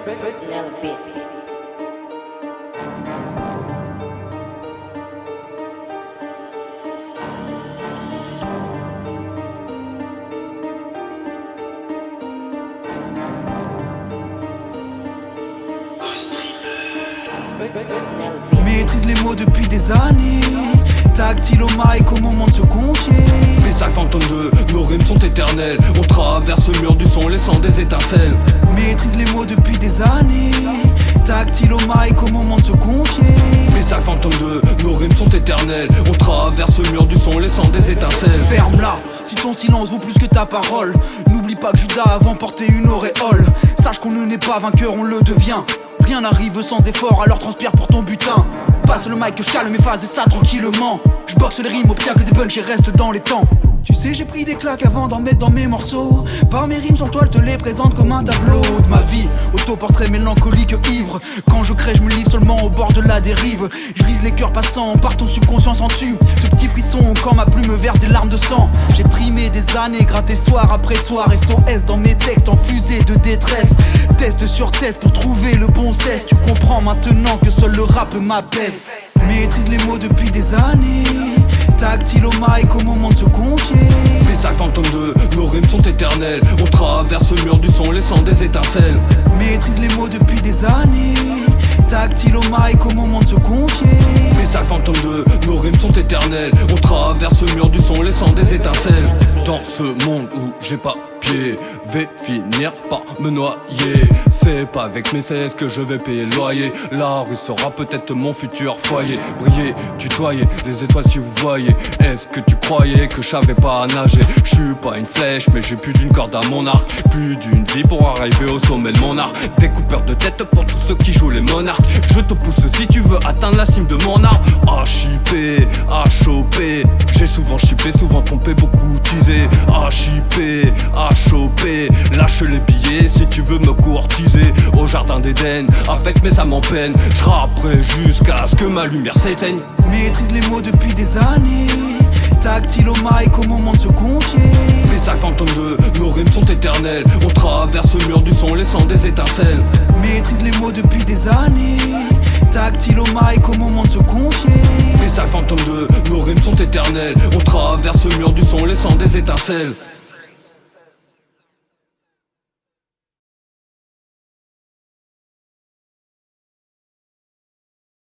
Personal beat. Maîtrise les mots depuis des années. Tactile au mic au moment de se confier. Message fantôme 2, nos rimes sont éternelles. On traverse le mur du son laissant des étincelles. Maîtrise les mots depuis des années. Tactile au mic au moment de se confier. Message fantôme 2, nos rimes sont éternelles. On traverse le mur du son laissant des étincelles. Ferme-la, si ton silence vaut plus que ta parole. N'oublie pas que Judas a porté une auréole. Sache qu'on ne naît pas vainqueur, on le devient. Rien n'arrive sans effort, alors transpire pour ton butin. Passe le mic que je cale mes phases et ça tranquillement. Je boxe les rimes, obtiens que des punchs et reste dans les temps. Tu sais j'ai pris des claques avant d'en mettre dans mes morceaux. Par mes rimes sur toile te les présente comme un tableau de ma vie, autoportrait mélancolique ivre. Quand je crée je me livre seulement au bord de la dérive. Je vise les cœurs passants, par ton subconscient sens-tu ce petit frisson quand ma plume verse des larmes de sang. J'ai trimé des années, gratté soir après soir. SOS dans mes textes en fusée de détresse. Test sur test pour trouver le bon cesse. Tu comprends maintenant que seul le rap m'apaise. Maîtrise les mots depuis des années. Tactile au mic au moment de se confier. Message fantôme 2, nos rimes sont éternelles. On traverse le mur du son laissant des étincelles. Maîtrise les mots depuis des années. Tactile au mic au moment de se confier. Message fantôme 2, nos rimes sont éternelles. On traverse le mur du son laissant des étincelles. Dans ce monde où j'ai pas pied, vais finir par me noyer. C'est pas avec mes 16 que je vais payer le loyer. La rue sera peut-être mon futur foyer. Briller, tutoyer, les étoiles si vous voyez. Est-ce que tu croyais que je savais pas nager? Je suis pas une flèche mais j'ai plus d'une corde à mon arc. Plus d'une vie pour arriver au sommet de mon art. Découpeur de tête pour tous ceux qui jouent les monarques. Je te pousse si tu veux atteindre la cime de mon arbre. H.I.P, H.O.P. J'ai souvent chippé, souvent trompé, beaucoup utilisé. H.I.P, H.O.P. Lâche les billets si tu veux me courtiser. Au jardin d'Éden, avec mes âmes en peine. Je rapperai jusqu'à ce que ma lumière s'éteigne. Maîtrise les mots depuis des années. Tactile au mic au moment de se confier. Message fantôme 2, nos rimes sont éternelles. On traverse le mur du son laissant des étincelles. Maîtrise les mots depuis des années. Tactile au mic au moment de se confier. Message fantôme 2, nos rimes sont éternelles. On traverse le mur du son laissant des étincelles.